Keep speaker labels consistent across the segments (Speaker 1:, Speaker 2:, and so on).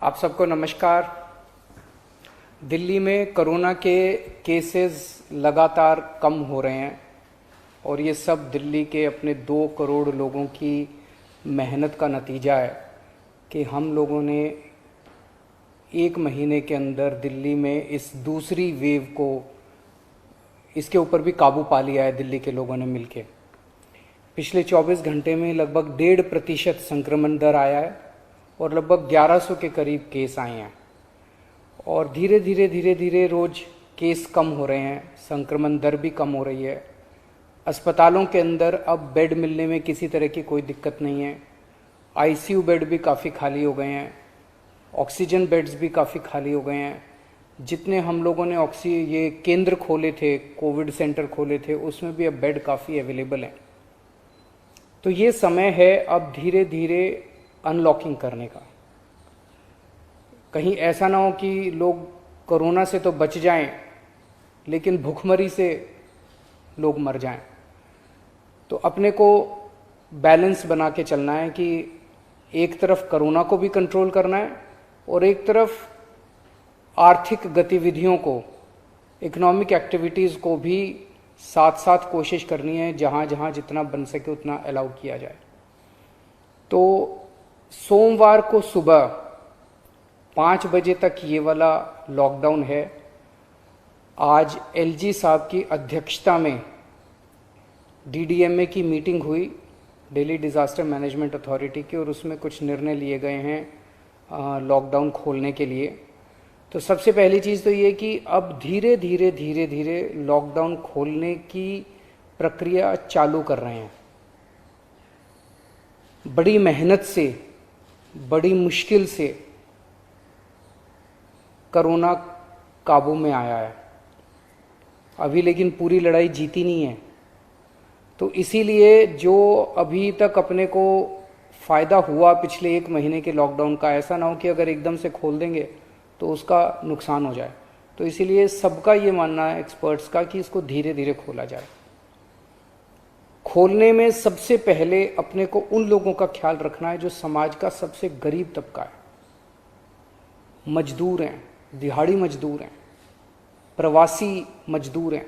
Speaker 1: आप सबको नमस्कार। दिल्ली में कोरोना के केसेस लगातार कम हो रहे हैं और ये सब दिल्ली के अपने 2 करोड़ लोगों की मेहनत का नतीजा है कि हम लोगों ने 1 महीने के अंदर दिल्ली में इस दूसरी वेव को इसके ऊपर भी काबू पा लिया है। दिल्ली के लोगों ने मिलके पिछले 24 घंटे में लगभग 1.5% संक्रमण दर आया है और लगभग 1100 के करीब केस आए हैं और धीरे धीरे रोज केस कम हो रहे हैं, संक्रमण दर भी कम हो रही है। अस्पतालों के अंदर अब बेड मिलने में किसी तरह की कोई दिक्कत नहीं है। आईसीयू बेड भी काफ़ी खाली हो गए हैं, ऑक्सीजन बेड्स भी काफ़ी खाली हो गए हैं। जितने हम लोगों ने ये केंद्र खोले थे, कोविड सेंटर खोले थे, उसमें भी अब बेड काफ़ी अवेलेबल हैं। तो ये समय है अब धीरे धीरे अनलॉकिंग करने का। कहीं ऐसा ना हो कि लोग कोरोना से तो बच जाएं लेकिन भूखमरी से लोग मर जाएं। तो अपने को बैलेंस बना के चलना है कि एक तरफ कोरोना को भी कंट्रोल करना है और एक तरफ आर्थिक गतिविधियों को, इकोनॉमिक एक्टिविटीज़ को भी साथ साथ कोशिश करनी है, जहाँ जहाँ जितना बन सके उतना अलाउ किया जाए। तो सोमवार को सुबह 5 बजे तक ये वाला लॉकडाउन है। आज एलजी साहब की अध्यक्षता में डीडीएमए की मीटिंग हुई, दिल्ली डिज़ास्टर मैनेजमेंट अथॉरिटी की, और उसमें कुछ निर्णय लिए गए हैं लॉकडाउन खोलने के लिए। तो सबसे पहली चीज़ तो ये कि अब धीरे धीरे लॉकडाउन खोलने की प्रक्रिया चालू कर रहे हैं। बड़ी मेहनत से, बड़ी मुश्किल से कोरोना काबू में आया है अभी, लेकिन पूरी लड़ाई जीती नहीं है। तो इसीलिए जो अभी तक अपने को फ़ायदा हुआ पिछले 1 महीने के लॉकडाउन का, ऐसा ना हो कि अगर एकदम से खोल देंगे तो उसका नुकसान हो जाए। तो इसीलिए सबका ये मानना है, एक्सपर्ट्स का, कि इसको धीरे धीरे खोला जाए। खोलने में सबसे पहले अपने को उन लोगों का ख्याल रखना है जो समाज का सबसे गरीब तबका है। मजदूर हैं, दिहाड़ी मजदूर हैं, प्रवासी मजदूर हैं।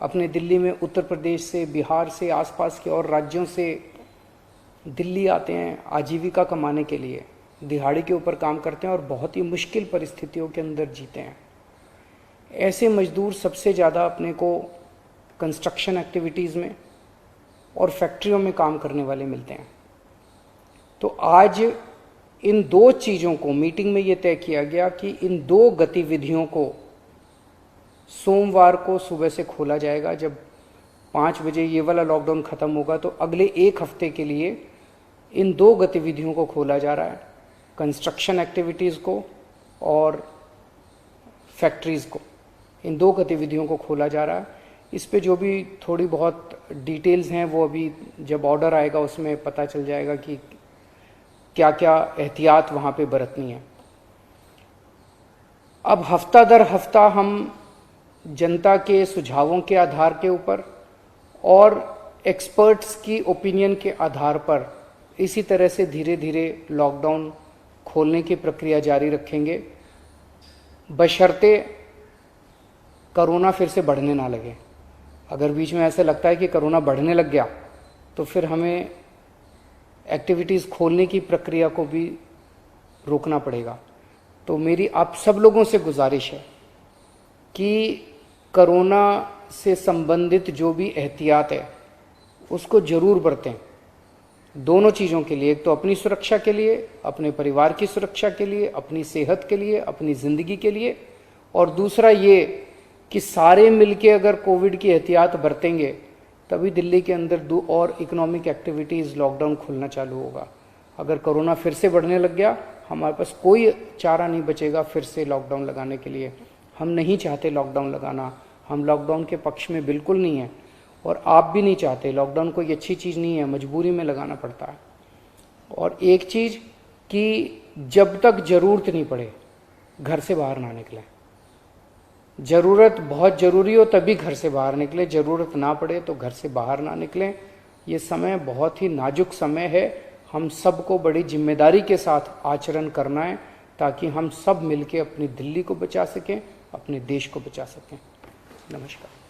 Speaker 1: अपने दिल्ली में उत्तर प्रदेश से, बिहार से, आसपास के और राज्यों से दिल्ली आते हैं आजीविका कमाने के लिए, दिहाड़ी के ऊपर काम करते हैं और बहुत ही मुश्किल परिस्थितियों के अंदर जीते हैं। ऐसे मजदूर सबसे ज़्यादा अपने को कंस्ट्रक्शन एक्टिविटीज़ में और फैक्ट्रियों में काम करने वाले मिलते हैं। तो आज इन 2 चीज़ों को मीटिंग में ये तय किया गया कि इन 2 गतिविधियों को सोमवार को सुबह से खोला जाएगा। जब 5 बजे ये वाला लॉकडाउन ख़त्म होगा तो अगले 1 हफ्ते के लिए इन 2 गतिविधियों को खोला जा रहा है, कंस्ट्रक्शन एक्टिविटीज़ को और फैक्ट्रीज़ को। इन 2 गतिविधियों को खोला जा रहा है। इस पे जो भी थोड़ी बहुत डिटेल्स हैं वो अभी जब ऑर्डर आएगा उसमें पता चल जाएगा कि क्या क्या एहतियात वहाँ पे बरतनी है। अब हफ्ता दर हफ्ता हम जनता के सुझावों के आधार के ऊपर और एक्सपर्ट्स की ओपिनियन के आधार पर इसी तरह से धीरे धीरे लॉकडाउन खोलने की प्रक्रिया जारी रखेंगे, बशर्ते कोरोना फिर से बढ़ने ना लगे। अगर बीच में ऐसे लगता है कि कोरोना बढ़ने लग गया तो फिर हमें एक्टिविटीज़ खोलने की प्रक्रिया को भी रोकना पड़ेगा। तो मेरी आप सब लोगों से गुजारिश है कि कोरोना से संबंधित जो भी एहतियात है उसको ज़रूर बरतें, दोनों चीज़ों के लिए। एक तो अपनी सुरक्षा के लिए, अपने परिवार की सुरक्षा के लिए, अपनी सेहत के लिए, अपनी ज़िंदगी के लिए, और दूसरा ये कि सारे मिलके अगर कोविड की एहतियात बरतेंगे तभी दिल्ली के अंदर 2 और इकोनॉमिक एक्टिविटीज़ लॉकडाउन खुलना चालू होगा। अगर कोरोना फिर से बढ़ने लग गया, हमारे पास कोई चारा नहीं बचेगा फिर से लॉकडाउन लगाने के लिए। हम नहीं चाहते लॉकडाउन लगाना, हम लॉकडाउन के पक्ष में बिल्कुल नहीं है और आप भी नहीं चाहते। लॉकडाउन कोई अच्छी चीज़ नहीं है, मजबूरी में लगाना पड़ता है। और एक चीज़ कि जब तक ज़रूरत नहीं पड़े घर से बाहर ना निकलें। ज़रूरत बहुत ज़रूरी हो तभी घर से बाहर निकलें, ज़रूरत ना पड़े तो घर से बाहर ना निकलें। ये समय बहुत ही नाजुक समय है। हम सबको बड़ी जिम्मेदारी के साथ आचरण करना है, ताकि हम सब मिलकर अपनी दिल्ली को बचा सकें, अपने देश को बचा सकें। नमस्कार।